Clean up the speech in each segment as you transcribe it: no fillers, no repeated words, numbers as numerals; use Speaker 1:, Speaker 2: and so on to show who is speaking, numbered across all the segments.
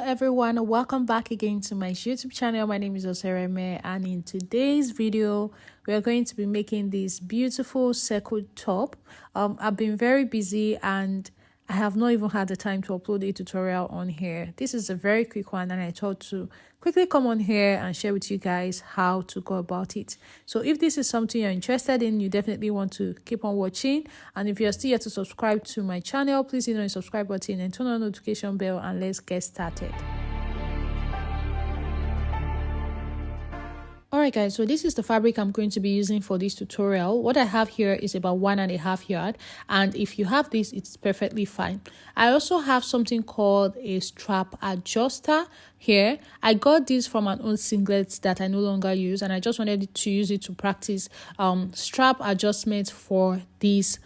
Speaker 1: everyone, welcome back again to my YouTube channel. My name is Osereme, and in today's video we are going to be making this beautiful circle top. I've been very busy and I have not even had the time to upload a tutorial on here. This is a very quick one and I thought to quickly come on here and share with you guys how to go about it. So if this is something you're interested in, you definitely want to keep on watching. And if you're still yet to subscribe to my channel, please hit on the subscribe button and turn on the notification bell, and let's get started. Alright guys, so this is the fabric I'm going to be using for this tutorial. What I have here is about 1.5 yards, and if you have this, it's perfectly fine. I also have something called a strap adjuster here. I got this from an old singlet that I no longer use, and I just wanted to use it to practice strap adjustment for this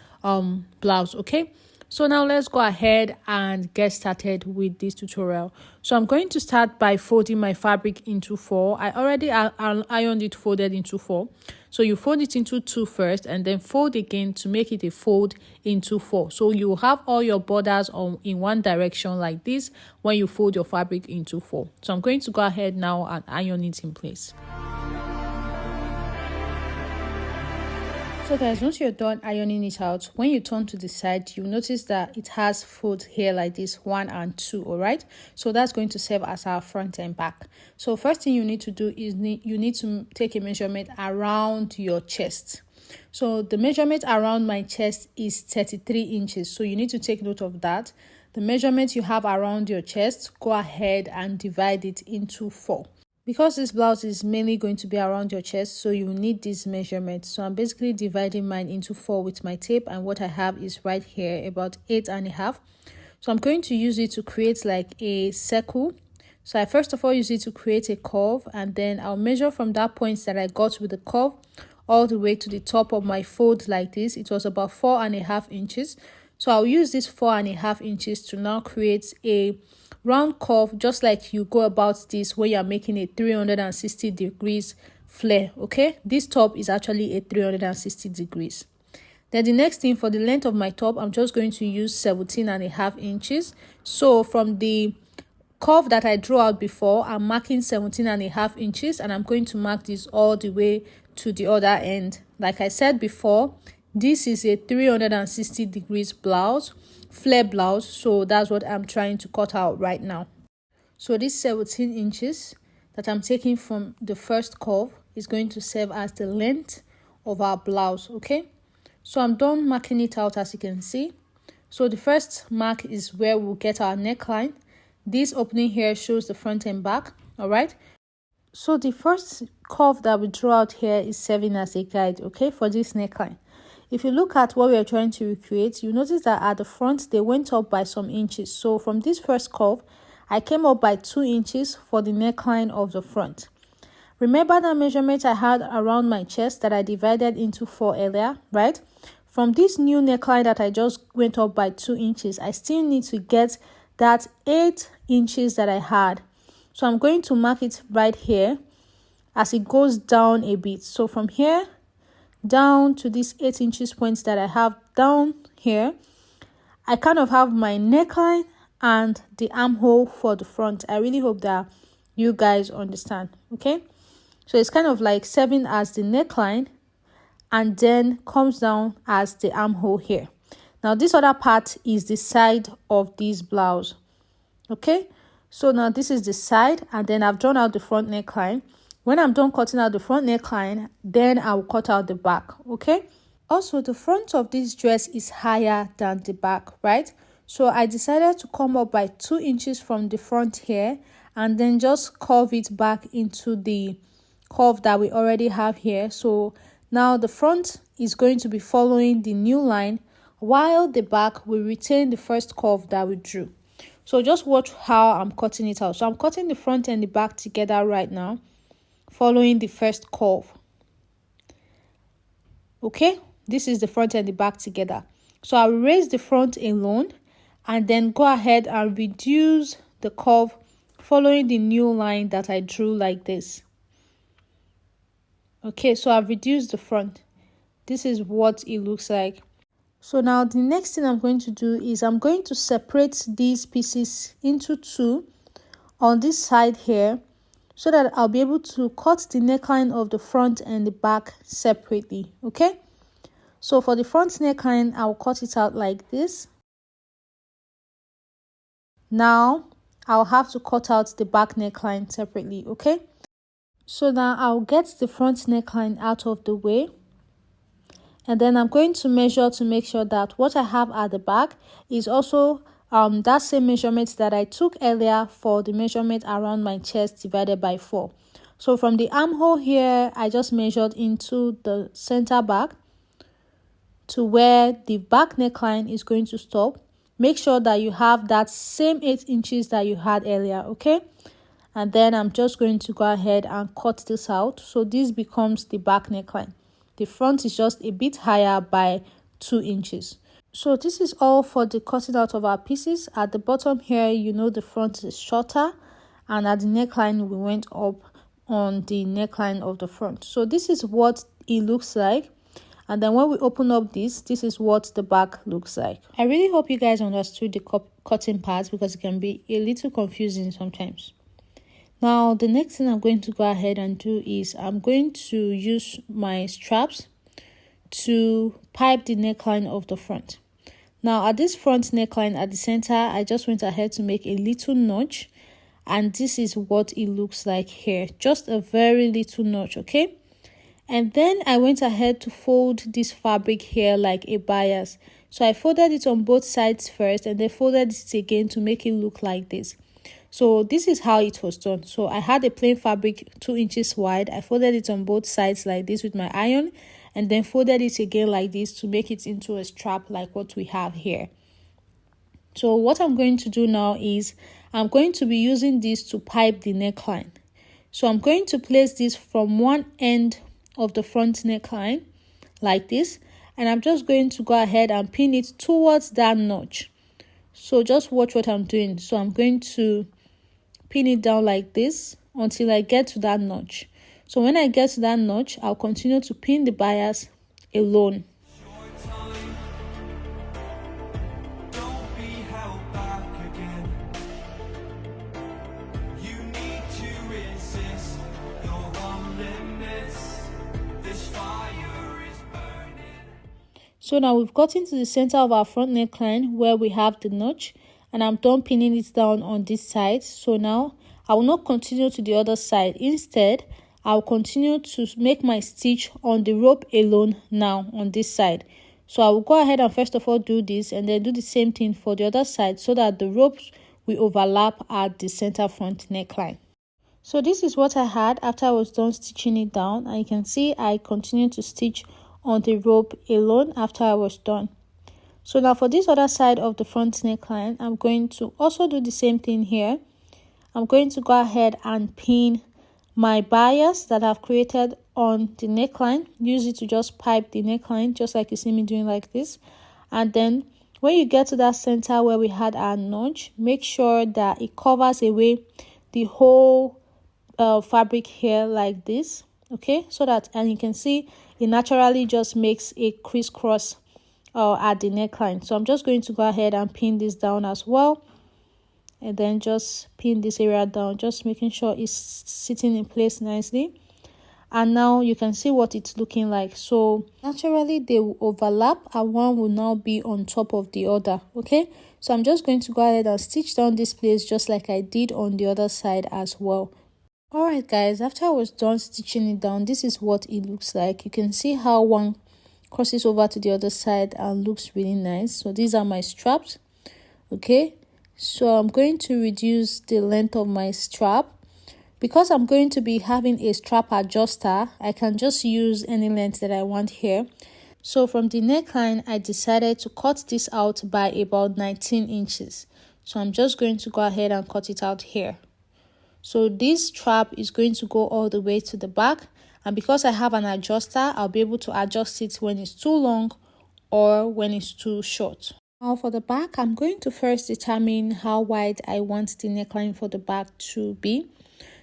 Speaker 1: blouse. Okay, so now let's go ahead and get started with this tutorial. So I'm going to start by folding my fabric into 4. I already ironed it folded into 4. So you fold it into 2 first and then fold again to make it a fold into 4. So you have all your borders in one direction like this when you fold your fabric into 4. So I'm going to go ahead now and iron it in place. So guys, once you're done ironing it out, when you turn to the side, you notice that it has fold here like this, 1 and 2. All right, so that's going to serve as our front and back. So first thing you need to do is you need to take a measurement around your chest. So the measurement around my chest is 33 inches, so you need to take note of that. The measurement you have around your chest, go ahead and divide it into 4. Because this blouse is mainly going to be around your chest, so you need this measurement. So I'm basically dividing mine into 4 with my tape, and what I have is right here about 8.5. So I'm going to use it to create like a circle. So I first of all use it to create a curve, and then I'll measure from that point that I got with the curve all the way to the top of my fold like this. It was about 4.5 inches. So I'll use this 4.5 inches to now create a round curve, just like you go about this when you're making a 360 degrees flare. Okay, this top is actually a 360 degrees. Then the next thing, for the length of my top, I'm just going to use 17.5 inches. So from the curve that I drew out before, I'm marking 17.5 inches, and I'm going to mark this all the way to the other end. Like I said before, this is a 360 degrees blouse, flare blouse, so that's what I'm trying to cut out right now. So this 17 inches that I'm taking from the first curve is going to serve as the length of our blouse. Okay, so I'm done marking it out, as you can see. So the first mark is where we'll get our neckline. This opening here shows the front and back. All right, so the first curve that we draw out here is serving as a guide, okay, for this neckline. If you look at what we are trying to recreate, you notice that at the front, they went up by some inches. So from this first curve, I came up by 2 inches for the neckline of the front. Remember that measurement I had around my chest that I divided into 4 earlier, right? From this new neckline that I just went up by 2 inches, I still need to get that 8 inches that I had. So I'm going to mark it right here as it goes down a bit. So from here down to this 8 inches points that I have down here, I kind of have my neckline and the armhole for the front. I really hope that you guys understand. Okay, so it's kind of like serving as the neckline and then comes down as the armhole here. Now this other part is the side of this blouse. Okay, so now this is the side, and then I've drawn out the front neckline. When I'm done cutting out the front neckline, then I'll cut out the back. Okay, also the front of this dress is higher than the back, right? So I decided to come up by 2 inches from the front here and then just curve it back into the curve that we already have here. So now the front is going to be following the new line, while the back will retain the first curve that we drew. So just watch how I'm cutting it out. So I'm cutting the front and the back together right now, following the first curve. Okay, this is the front and the back together. So I'll raise the front alone and then go ahead and reduce the curve following the new line that I drew like this. Okay, so I've reduced the front. This is what it looks like. So now the next thing I'm going to do is I'm going to separate these pieces into 2 on this side here, so that I'll be able to cut the neckline of the front and the back separately. Okay, so for the front neckline, I'll cut it out like this. Now I'll have to cut out the back neckline separately. Okay, so now I'll get the front neckline out of the way, and then I'm going to measure to make sure that what I have at the back is also that same measurement that I took earlier for the measurement around my chest divided by 4. So from the armhole here, I just measured into the center back to where the back neckline is going to stop. Make sure that you have that same 8 inches that you had earlier, okay? And then I'm just going to go ahead and cut this out. So this becomes the back neckline. The front is just a bit higher by 2 inches. So this is all for the cutting out of our pieces. At the bottom here, you know the front is shorter, and at the neckline we went up on the neckline of the front. So this is what it looks like, and then when we open up this is what the back looks like. I really hope you guys understood the cutting part, because it can be a little confusing sometimes. Now the next thing I'm going to go ahead and do is I'm going to use my straps to pipe the neckline of the front. Now at this front neckline at the center, I just went ahead to make a little notch, and this is what it looks like here, just a very little notch. Okay, and then I went ahead to fold this fabric here like a bias. So I folded it on both sides first, and then folded it again to make it look like this. So this is how it was done. So I had a plain fabric 2 inches wide. I folded it on both sides like this with my iron, and then folded it again like this to make it into a strap like what we have here. So what I'm going to do now is I'm going to be using this to pipe the neckline. So I'm going to place this from one end of the front neckline like this, and I'm just going to go ahead and pin it towards that notch. So just watch what I'm doing. So I'm going to pin it down like this until I get to that notch. So when I get to that notch, I'll continue to pin the bias alone. So now we've gotten to the center of our front neckline where we have the notch, and I'm done pinning it down on this side. So now I will not continue to the other side. Instead, I'll continue to make my stitch on the rope alone now on this side. So I will go ahead and first of all do this, and then do the same thing for the other side, so that the ropes will overlap at the center front neckline. So this is what I had after I was done stitching it down, and you can see I continued to stitch on the rope alone after I was done. So now for this other side of the front neckline, I'm going to also do the same thing here. I'm going to go ahead and pin my bias that I've created on the neckline. Use it to just pipe the neckline, just like you see me doing like this. And then when you get to that center where we had our notch, make sure that it covers away the whole fabric here like this. Okay, so that, and you can see it naturally just makes a crisscross at the neckline. So I'm just going to go ahead and pin this down as well, and then just pin this area down, just making sure it's sitting in place nicely. And now you can see what it's looking like. So naturally they will overlap, and one will now be on top of the other. Okay, so I'm just going to go ahead and stitch down this place just like I did on the other side as well. Alright guys, after I was done stitching it down, this is what it looks like. You can see how one crosses over to the other side and looks really nice. So these are my straps. Okay, so I'm going to reduce the length of my strap. Because I'm going to be having a strap adjuster, I can just use any length that I want here. So from the neckline, I decided to cut this out by about 19 inches. So I'm just going to go ahead and cut it out here. So this strap is going to go all the way to the back, and because I have an adjuster, I'll be able to adjust it when it's too long or when it's too short. Now for the back, I'm going to first determine how wide I want the neckline for the back to be.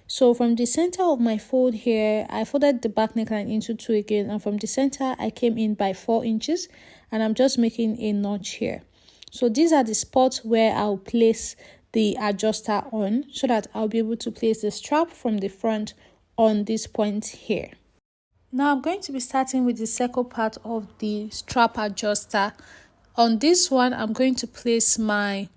Speaker 1: So from the center of my fold here, I folded the back neckline into 2 again, and from the center I came in by 4 inches, and I'm just making a notch here. So these are the spots where I'll place the adjuster on so that I'll be able to place the strap from the front on this point here. Now I'm going to be starting with the second part of the strap adjuster. On this one, I'm going to place my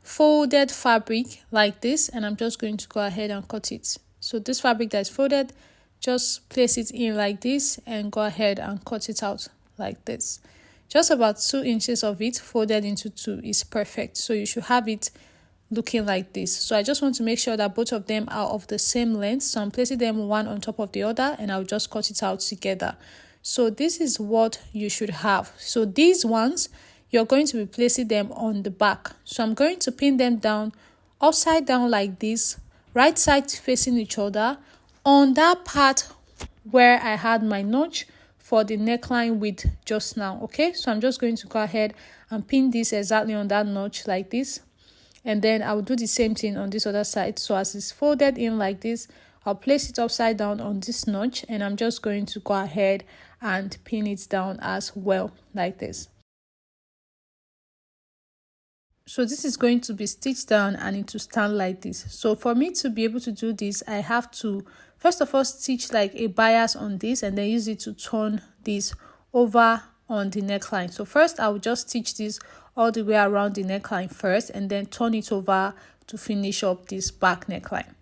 Speaker 1: folded fabric like this, and I'm just going to go ahead and cut it. So this fabric that is folded, just place it in like this and go ahead and cut it out like this. Just about 2 inches of it folded into 2 is perfect. So you should have it looking like this. So I just want to make sure that both of them are of the same length. So I'm placing them one on top of the other, and I'll just cut it out together. So this is what you should have. So these ones, you're going to be placing them on the back. So I'm going to pin them down upside down like this, right side facing each other, on that part where I had my notch for the neckline width just now. Okay, so I'm just going to go ahead and pin this exactly on that notch like this, and then I'll do the same thing on this other side. So as it's folded in like this, I'll place it upside down on this notch, and I'm just going to go ahead and pin it down as well like this. So this is going to be stitched down and it will stand like this. So for me to be able to do this, I have to first of all stitch like a bias on this and then use it to turn this over on the neckline. So first I will just stitch this all the way around the neckline first and then turn it over to finish up this back neckline.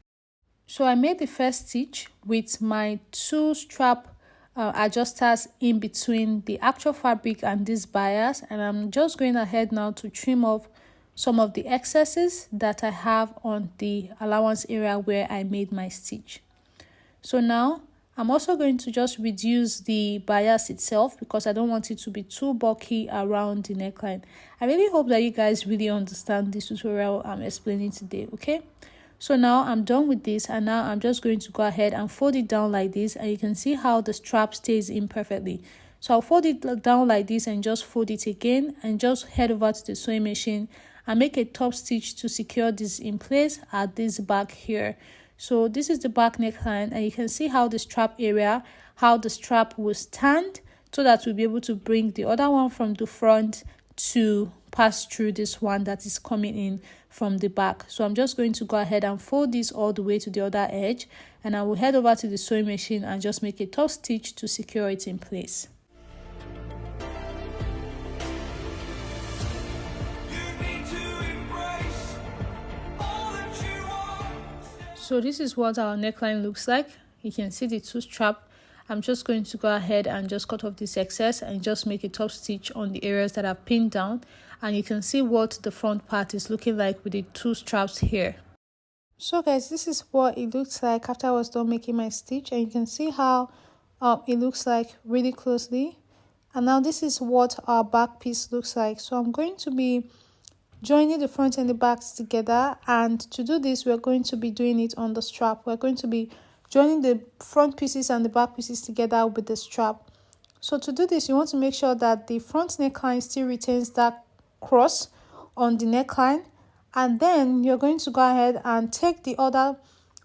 Speaker 1: So I made the first stitch with my 2 strap adjusters in between the actual fabric and this bias, and I'm just going ahead now to trim off some of the excesses that I have on the allowance area where I made my stitch. So now I'm also going to just reduce the bias itself because I don't want it to be too bulky around the neckline. I really hope that you guys really understand this tutorial I'm explaining today, okay? So now I'm done with this, and now I'm just going to go ahead and fold it down like this, and you can see how the strap stays in perfectly. So I'll fold it down like this and just fold it again and just head over to the sewing machine and make a top stitch to secure this in place at this back here. So this is the back neckline, and you can see how the strap area, how the strap will stand so that we'll be able to bring the other one from the front to pass through this one that is coming in from the back. So I'm just going to go ahead and fold this all the way to the other edge, and I will head over to the sewing machine and just make a top stitch to secure it in place. So this is what our neckline looks like. You can see the 2 strap. I'm just going to go ahead and just cut off this excess and just make a top stitch on the areas that I've pinned down, and you can see what the front part is looking like with the 2 straps here. So guys, this is what it looks like after I was done making my stitch, and you can see how it looks like really closely. And now this is what our back piece looks like. So I'm going to be joining the front and the backs together, and to do this we're going to be doing it on the strap. We're going to be joining the front pieces and the back pieces together with the strap. So to do this, you want to make sure that the front neckline still retains that cross on the neckline, and then you're going to go ahead and take the other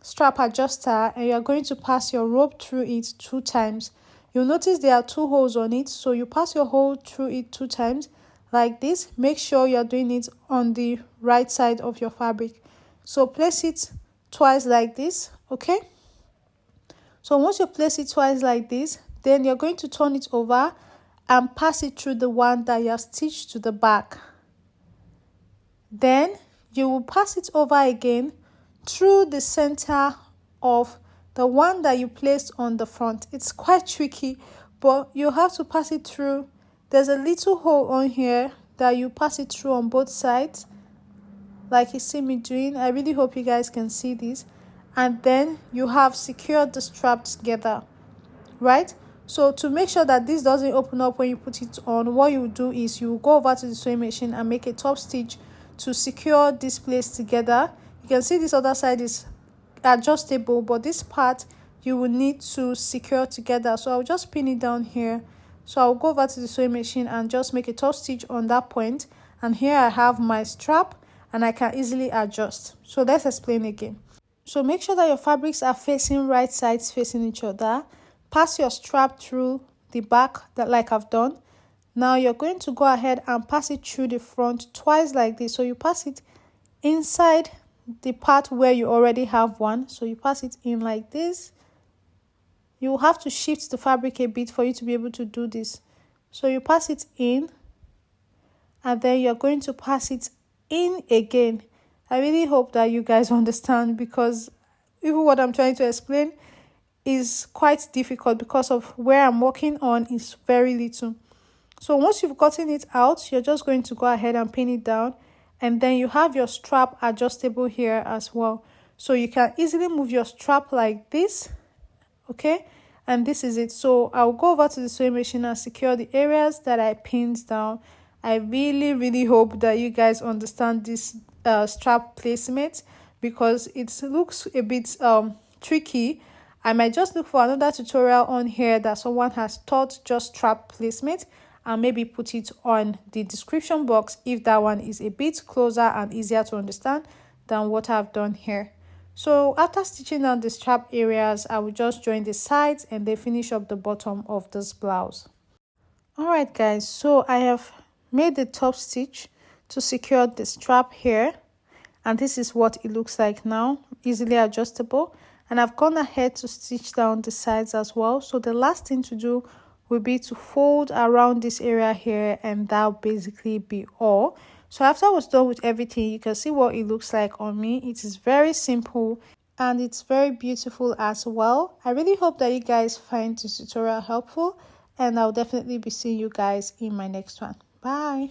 Speaker 1: strap adjuster and you're going to pass your rope through it 2 times. You'll notice there are 2 holes on it, so you pass your hole through it 2 times like this. Make sure you're doing it on the right side of your fabric. So place it twice like this, okay? So once you place it twice like this, then you're going to turn it over and pass it through the one that you have stitched to the back. Then you will pass it over again through the center of the one that you placed on the front. It's quite tricky, but you have to pass it through. There's a little hole on here that you pass it through on both sides, like you see me doing. I really hope you guys can see this. And then you have secured the strap together, right? So to make sure that this doesn't open up when you put it on, what you do is you go over to the sewing machine and make a top stitch to secure this place together. You can see this other side is adjustable, but this part you will need to secure together. So I'll just pin it down here. So I'll go over to the sewing machine and just make a top stitch on that point, and here I have my strap and I can easily adjust. So let's explain again. So make sure that your fabrics are facing right sides facing each other. Pass your strap through the back like I've done. Now you're going to go ahead and pass it through the front twice like this. So you pass it inside the part where you already have one. So you pass it in like this. You will have to shift the fabric a bit for you to be able to do this. So you pass it in, and then you're going to pass it in again. I really hope that you guys understand, because even what I'm trying to explain is quite difficult because of where I'm working on is very little. So once you've gotten it out, you're just going to go ahead and pin it down, and then you have your strap adjustable here as well. So you can easily move your strap like this, okay? And this is it. So I'll go over to the sewing machine and secure the areas that I pinned down. I really hope that you guys understand this strap placement, because it looks a bit tricky. I might just look for another tutorial on here that someone has taught just strap placement, and maybe put it on the description box if that one is a bit closer and easier to understand than what I've done here. So after stitching down the strap areas, I will just join the sides and then finish up the bottom of this blouse. Alright guys, so I have made the top stitch to secure the strap here, and this is what it looks like now, easily adjustable. And I've gone ahead to stitch down the sides as well. So the last thing to do will be to fold around this area here, and that'll basically be all. So after I was done with everything, you can see what it looks like on me. It is very simple and it's very beautiful as well. I really hope that you guys find this tutorial helpful, and I'll definitely be seeing you guys in my next one. Bye.